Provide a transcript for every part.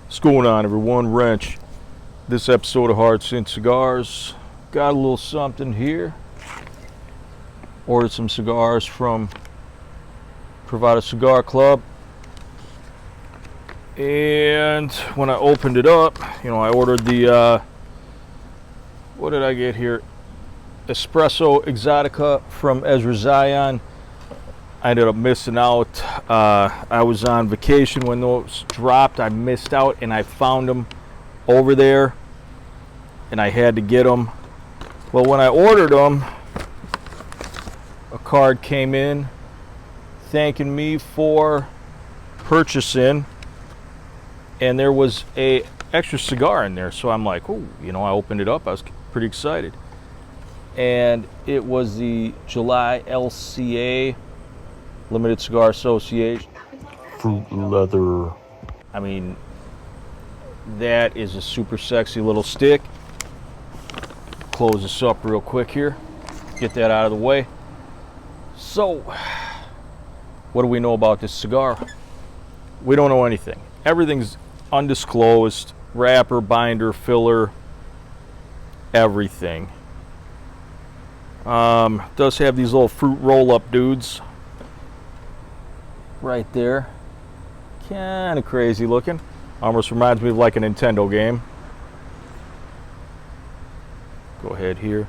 What's going on, everyone? Wrench. This episode of Hard Scent Cigars. Got a little something here. Ordered some cigars from Privada Cigar Club. And when I opened it up, I ordered the, what did I get here? Espresso Exotica from Ezra Zion. I ended up missing out. I was on vacation when those dropped. I missed out and I found them over there and I had to get them. Well, when I ordered them, a card came in thanking me for purchasing, and there was a extra cigar in there. So I'm like, oh, I opened it up. I was pretty excited. And it was the July LCA, Limited Cigar Association, fruit leather. I mean, that is a super sexy little stick. Close this up real quick here. Get that out of the way. So, what do we know about this cigar? We don't know anything. Everything's undisclosed. Wrapper, binder, filler, everything. Does have these little fruit roll-up dudes right there. Kind of crazy looking. Almost reminds me of like a Nintendo game. Go ahead here.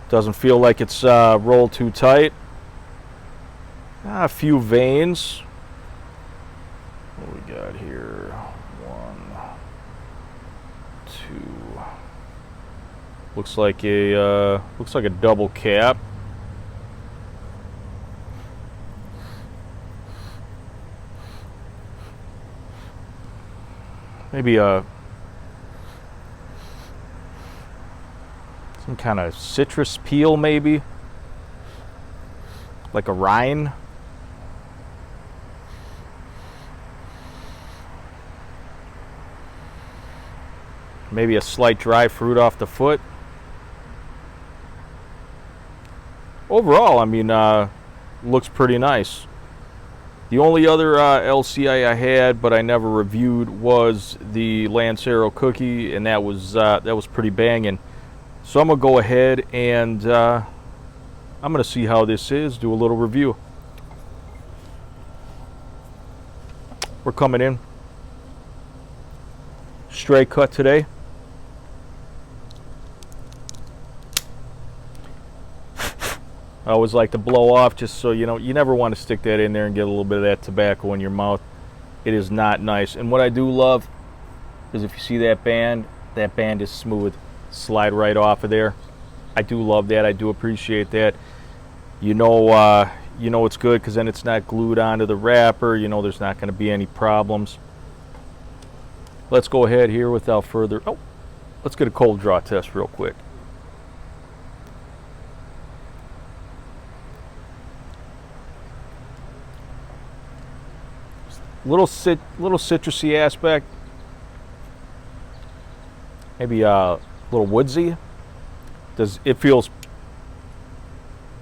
Doesn't feel like it's rolled too tight. A few veins. What we got here? 1, 2. Looks like a double cap. Maybe some kind of citrus peel, maybe like a rind. Maybe a slight dry fruit off the foot. Overall, I mean, looks pretty nice. The only other LCA I had, but I never reviewed, was the Lancero cookie, and that was pretty banging. So I'm gonna go ahead and I'm gonna see how this is. Do a little review. We're coming in straight cut today. I always like to blow off just so you never want to stick that in there and get a little bit of that tobacco in your mouth. It is not nice. And what I do love is if you see that band is smooth. Slide right off of there. I do love that. I do appreciate that. You know it's good because then it's not glued onto the wrapper. There's not going to be any problems. Let's go ahead here without further. Oh, let's get a cold draw test real quick. Little citrusy aspect, maybe a little woodsy. It feels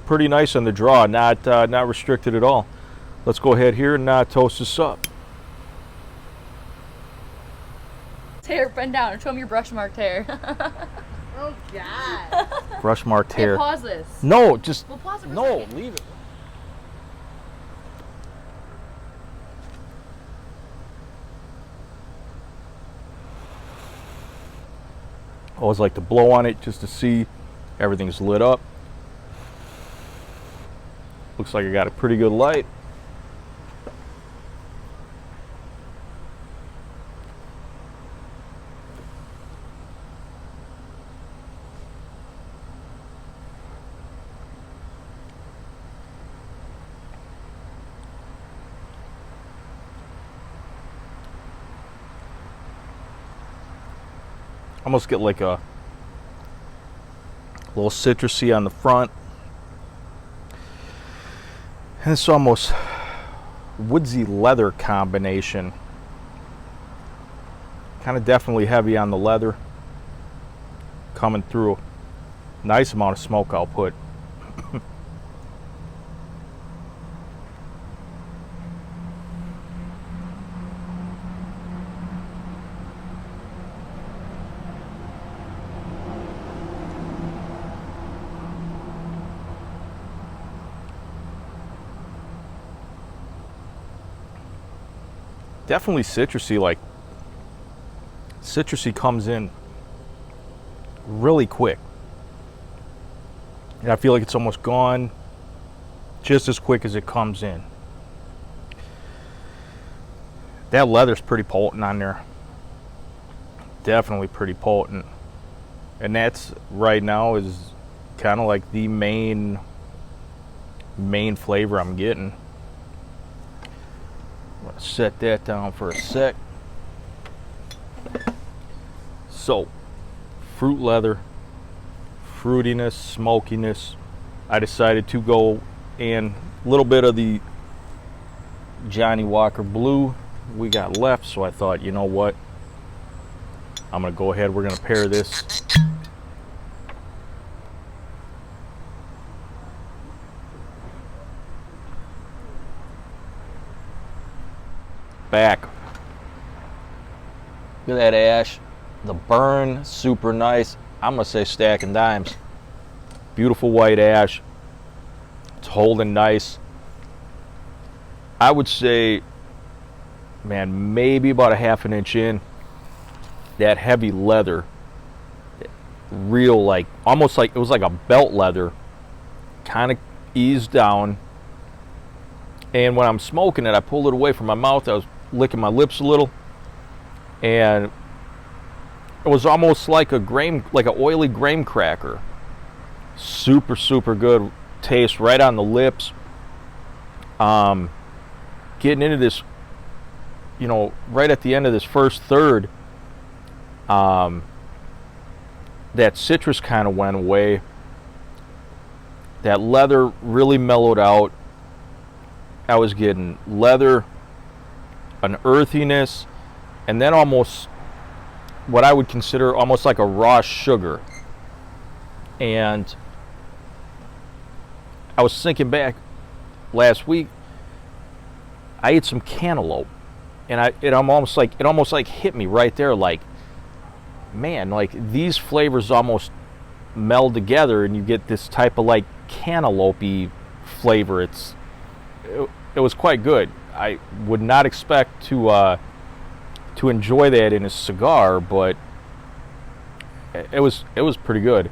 pretty nice on the draw, not restricted at all. Let's go ahead here and toast this up. Hair, bend down and show them your brush marked hair. Oh God. Brush marked hair. Yeah, pause this. No, just We'll pause it for a no, second. leave it. I always like to blow on it just to see everything's lit up. Looks like I got a pretty good light. Almost get like a little citrusy on the front, and it's almost woodsy leather combination. Kind of definitely heavy on the leather, coming through. Nice amount of smoke output. definitely citrusy. Like, citrusy comes in really quick. And I feel like it's almost gone just as quick as it comes in. That leather's pretty potent on there. Definitely pretty potent. And that's right now is kind of like the main flavor I'm getting. I'm gonna set that down for a sec. So, fruit leather, fruitiness, smokiness. I decided to go in a little bit of the Johnny Walker Blue we got left, so I thought, you know what, I'm gonna go ahead, we're gonna pair this back. Look at that ash, the burn, super nice. I'm gonna say stacking dimes. Beautiful white ash. It's holding nice. I would say, man, maybe about a half an inch in. That heavy leather, real, like almost like it was like a belt leather, kind of eased down. And when I'm smoking it, I pulled it away from my mouth. I was licking my lips a little, and it was almost like a grain, like an oily graham cracker. Super, super good taste right on the lips. Getting into this, you know, right at the end of this first third, that citrus kind of went away. That leather really mellowed out. I was getting leather, an earthiness, and then almost what I would consider almost like a raw sugar. And I was thinking back last week, I ate some cantaloupe, and it almost like hit me right there, like, man, like these flavors almost meld together and you get this type of like cantaloupe-y flavor. It was quite good. I would not expect to enjoy that in a cigar, but it was pretty good.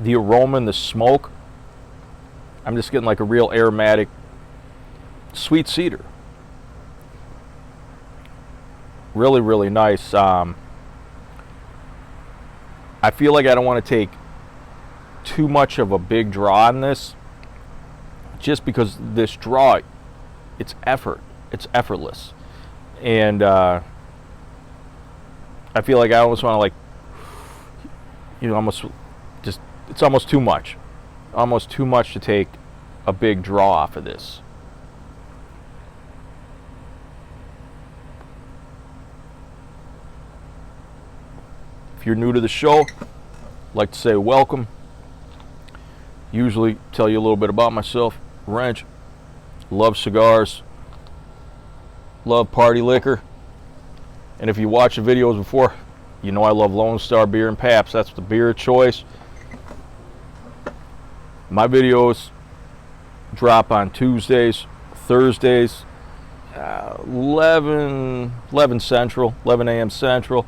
The aroma and the smoke, I'm just getting like a real aromatic sweet cedar. Really, really nice. I feel like I don't want to take too much of a big draw on this, just because this draw, it's effortless. And I feel like I almost want to, like, you know, almost just, it's almost too much. Almost too much to take a big draw off of this. If you're new to the show, I'd like to say welcome. Usually tell you a little bit about myself. Wrench. Love cigars. Love party liquor. And if you watch the videos before, you know I love Lone Star beer and Pabst. That's the beer of choice. My videos drop on Tuesdays, Thursdays, 11 Central, 11 a.m. Central.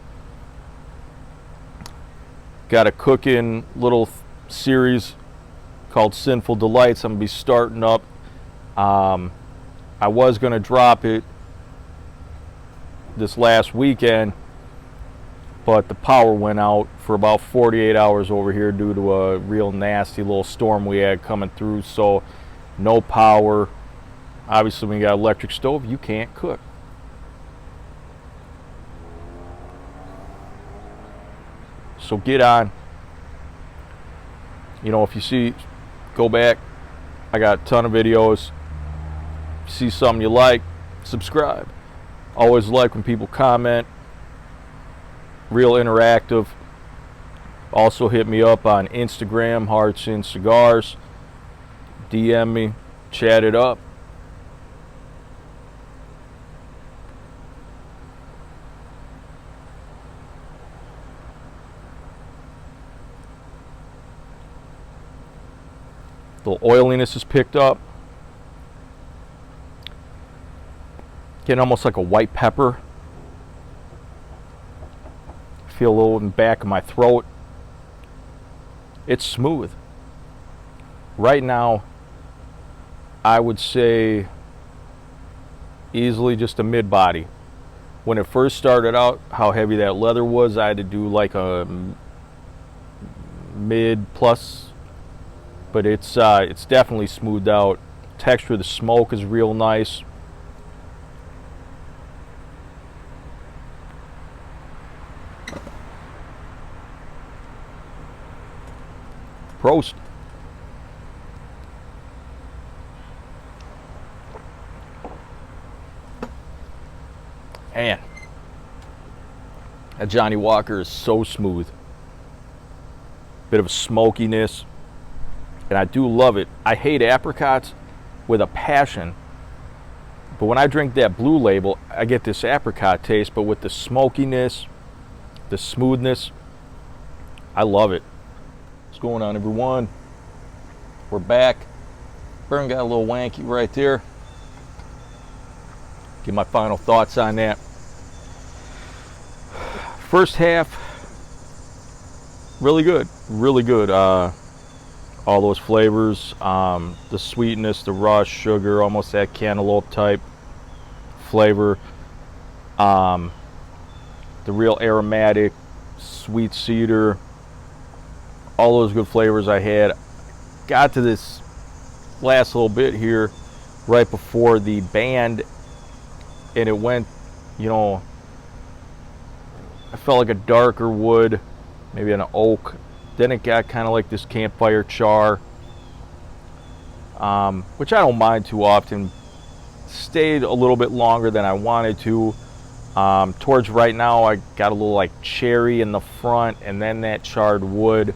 Got a cooking little series called Sinful Delights. I'm going to be starting up. I was going to drop it this last weekend, but the power went out for about 48 hours over here due to a real nasty little storm we had coming through. So no power. Obviously, when you got an electric stove, you can't cook. So get on. You know, if you see, go back. I got a ton of videos. If you see something you like, subscribe. Always like when people comment. Real interactive. Also hit me up on Instagram, Hearts in Cigars. DM me, chat it up. The oiliness is picked up. Getting almost like a white pepper. Feel a little in the back of my throat. It's smooth. Right now, I would say easily just a mid-body. When it first started out, how heavy that leather was, I had to do like a mid-plus. But it's definitely smoothed out. Texture of the smoke is real nice. Prost. Man, that Johnny Walker is so smooth. Bit of a smokiness, and I do love it. I hate apricots with a passion, but when I drink that Blue Label, I get this apricot taste, but with the smokiness, the smoothness, I love it. What's going on, everyone? We're back. Burn got a little wanky right there. Give my final thoughts on that. First half, really good, really good. All those flavors, the sweetness, the raw sugar, almost that cantaloupe type flavor. The real aromatic, sweet cedar. All those good flavors I had. Got to this last little bit here right before the band, and it went, you know, I felt like a darker wood, maybe an oak. Then it got kind of like this campfire char, which I don't mind too often. Stayed a little bit longer than I wanted to. Towards right now, I got a little like cherry in the front, and then that charred wood.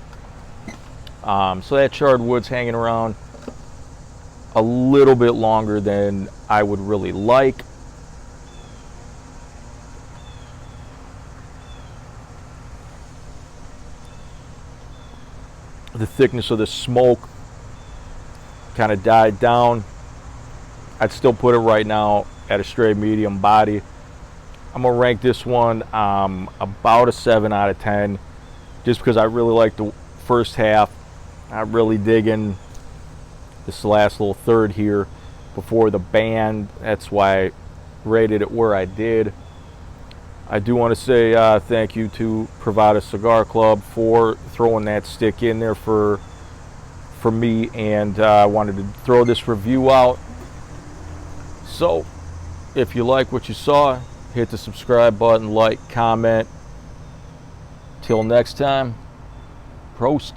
So that charred wood's hanging around a little bit longer than I would really like. The thickness of the smoke kind of died down. I'd still put it right now at a straight medium body. I'm gonna rank this one about a 7 out of 10, just because I really like the first half. I'm really digging this last little third here before the band. That's why I rated it where I did. I do want to say thank you to Privada Cigar Club for throwing that stick in there for me, and I wanted to throw this review out. So, if you like what you saw, hit the subscribe button, like, comment. Till next time, prost.